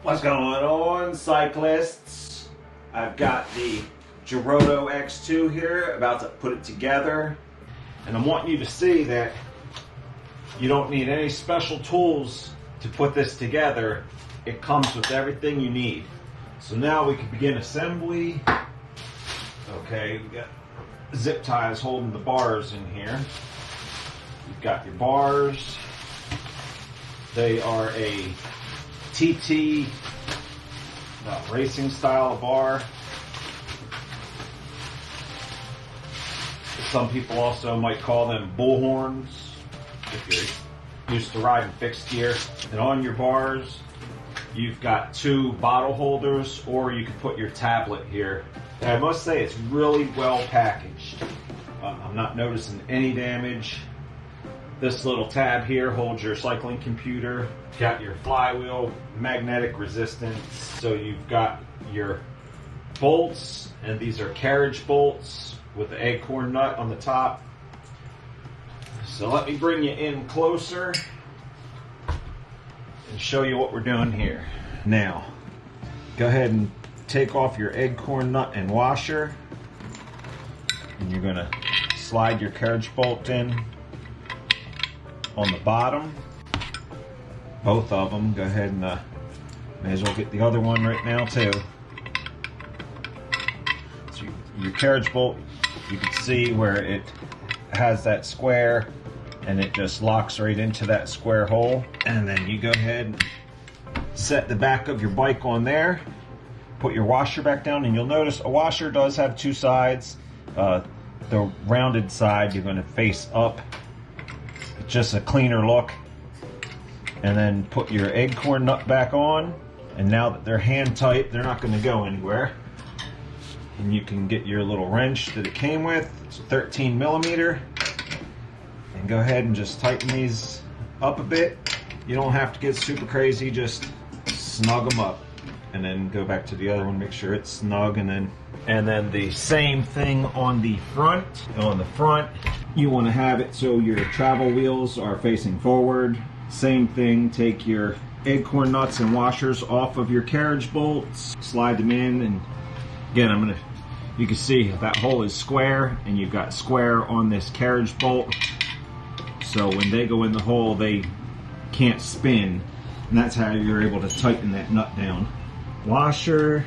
What's going on, cyclists? I've got the Joroto X2 here, about to put it together, and I'm wanting you to see that you don't need any special tools to put this together. It comes with everything you need. So now we can begin assembly. Okay, we got zip ties holding the bars in here. You've got your bars. They are a TT racing style of bar. Some people also might call them bullhorns if you're used to riding fixed gear. And on your bars, you've got two bottle holders, or you can put your tablet here. And I must say it's really well packaged. I'm not noticing any damage. This little tab here holds your cycling computer. Got your flywheel magnetic resistance. So you've got your bolts, and these are carriage bolts with the acorn nut on the top. So let me bring you in closer and show you what we're doing here. Now, go ahead and take off your acorn nut and washer, and you're gonna slide your carriage bolt in on the bottom, both of them. Go ahead and may as well get the other one right now too. So your carriage bolt, you can see where it has that square, and it just locks right into that square hole. And then you go ahead and set the back of your bike on there, put your washer back down, and you'll notice a washer does have two sides. The rounded side you're going to face up, just a cleaner look. And then put your acorn nut back on, and now that they're hand tight, they're not going to go anywhere. And you can get your little wrench that it came with. It's a 13 millimeter, and go ahead and just tighten these up a bit. You don't have to get super crazy, just snug them up, and then go back to the other one, make sure it's snug. And then the same thing on the front. On the front, you want to have it so your travel wheels are facing forward. Same thing, take your acorn nuts and washers off of your carriage bolts, slide them in, and again, you can see that hole is square, and you've got square on this carriage bolt. So when they go in the hole, they can't spin, and that's how you're able to tighten that nut down. Washer,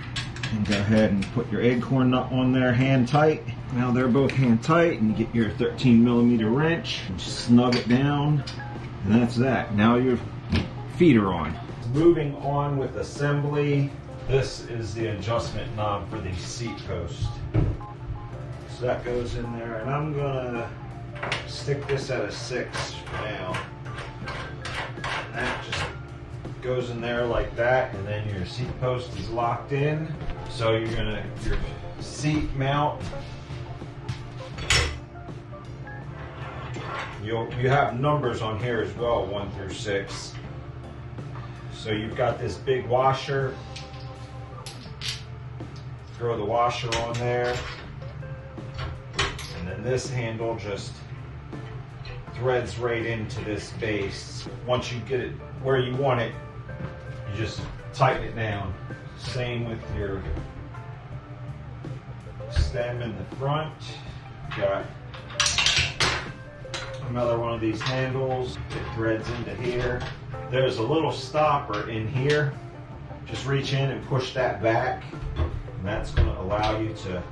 and go ahead and put your acorn nut on there hand tight. Now they're both hand tight, and you get your 13 millimeter wrench and snug it down, and that's that. Now your feet are on. Moving on with assembly, this is the adjustment knob for the seat post. So that goes in there, and I'm gonna stick this at a 6 for now. And that just goes in there like that, and then your seat post is locked in. So your seat mount, you have numbers on here as well, 1 through 6. So you've got this big washer. Throw the washer on there, and then this handle just threads right into this base. Once you get it where you want it, you just tighten it down. Same with your stem in the front. Got another one of these handles. It threads into here. There's a little stopper in here. Just reach in and push that back, and that's going to allow you to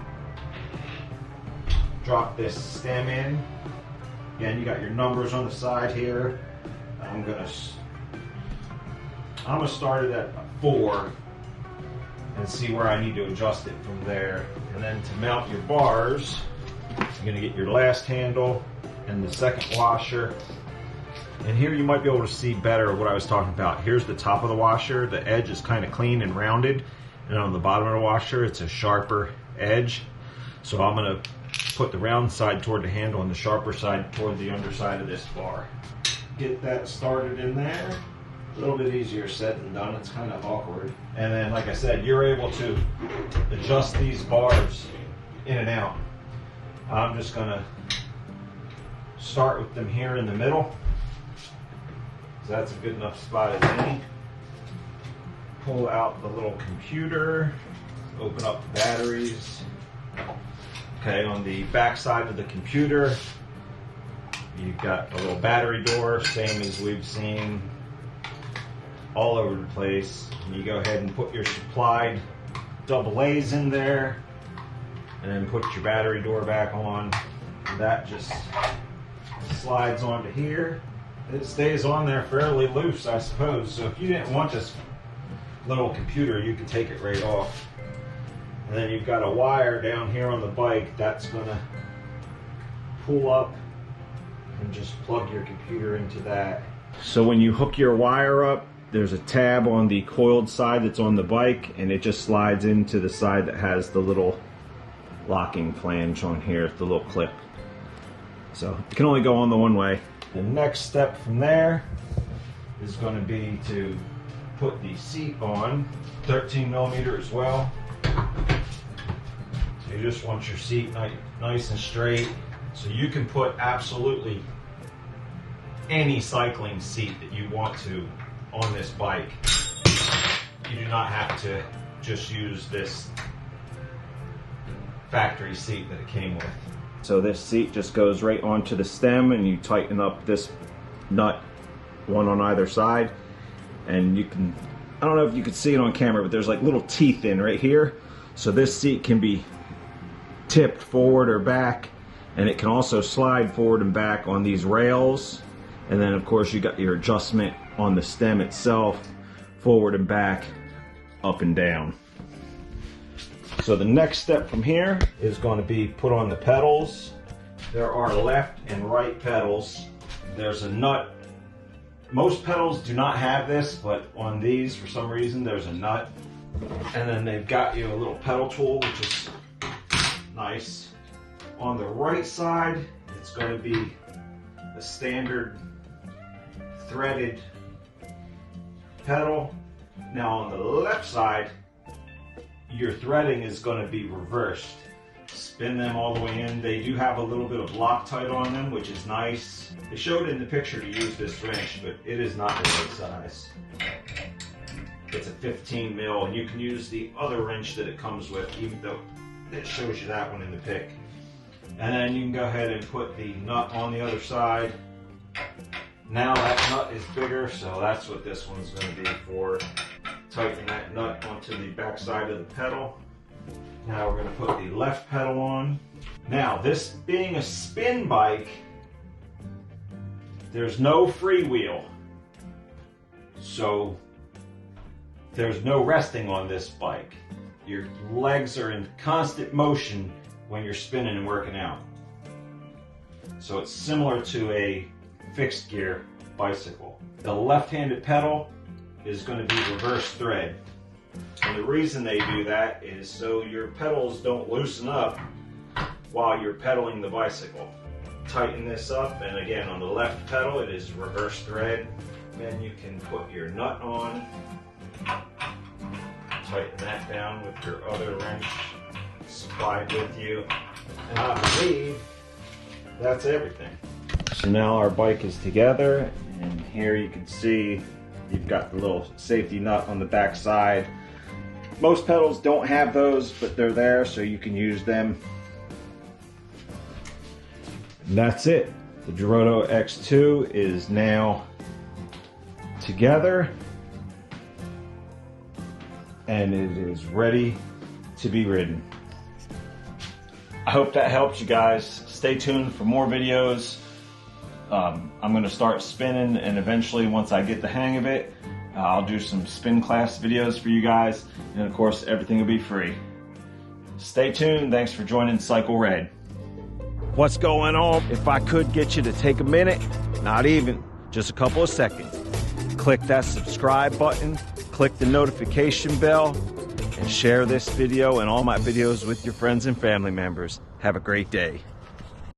drop this stem in. Again, you got your numbers on the side here. I'm gonna start it at 4 and see where I need to adjust it from there. And then to mount your bars, you're gonna get your last handle and the second washer. And here you might be able to see better what I was talking about. Here's the top of the washer. The edge is kind of clean and rounded. And on the bottom of the washer, it's a sharper edge. So I'm gonna put the round side toward the handle and the sharper side toward the underside of this bar. Get that started in there. A little bit easier said than done. It's kind of awkward. And then, like I said, you're able to adjust these bars in and out. I'm just gonna start with them here in the middle. So that's a good enough spot as any. pull out the little computer, open up the batteries. Okay, on the back side of the computer, you've got a little battery door, same as we've seen all over the place. And you go ahead and put your supplied AA's in there, and then put your battery door back on. That just slides onto here. It stays on there fairly loose, I suppose. So if you didn't want this little computer, you could take it right off. And then you've got a wire down here on the bike that's gonna pull up and just plug your computer into that. So when you hook your wire up, there's a tab on the coiled side that's on the bike, and it just slides into the side that has the little locking flange on here, the little clip. So it can only go on the one way. The next step from there is going to be to put the seat on, 13 millimeter as well. So you just want your seat nice and straight. So you can put absolutely any cycling seat that you want to on this bike. You do not have to just use this factory seat that it came with. So this seat just goes right onto the stem, and you tighten up this nut, one on either side, and you can, I don't know if you can see it on camera, but there's like little teeth in right here. So this seat can be tipped forward or back, and it can also slide forward and back on these rails. And then of course you got your adjustment on the stem itself, forward and back, up and down. So the next step from here is going to be put on the pedals. There are left and right pedals. There's a nut. Most pedals do not have this, but on these, for some reason, there's a nut. And then they've got you a little pedal tool, which is nice. On the right side, it's going to be a standard threaded pedal. Now on the left side, your threading is going to be reversed. Spin them all the way in. They do have a little bit of Loctite on them, which is nice. They showed in the picture to use this wrench, but it is not the right size. It's a 15 mil, and you can use the other wrench that it comes with, even though it shows you that one in the pic. And then you can go ahead and put the nut on the other side. Now that nut is bigger, so that's what this one's going to be for. Tighten that nut onto the back side of the pedal. Now we're going to put the left pedal on. Now, this being a spin bike, there's no freewheel. So there's no resting on this bike. Your legs are in constant motion when you're spinning and working out. So it's similar to a fixed gear bicycle. The left-handed pedal is going to be reverse thread. And the reason they do that is so your pedals don't loosen up while you're pedaling the bicycle. Tighten this up, and again on the left pedal it is reverse thread. Then you can put your nut on. Tighten that down with your other wrench supplied with you. And I believe that's everything. So now our bike is together, and here you can see you've got the little safety nut on the back side. Most pedals don't have those, but they're there so you can use them. And that's it. The Joroto X2 is now together, and it is ready to be ridden. I hope that helped you guys. Stay tuned for more videos. I'm going to start spinning, and eventually once I get the hang of it, I'll do some spin class videos for you guys, and of course everything will be free. Stay tuned. Thanks for joining Cycle Red. What's going on? If I could get you to take a minute, not even, just a couple of seconds, click that subscribe button, click the notification bell, and share this video and all my videos with your friends and family members. Have a great day.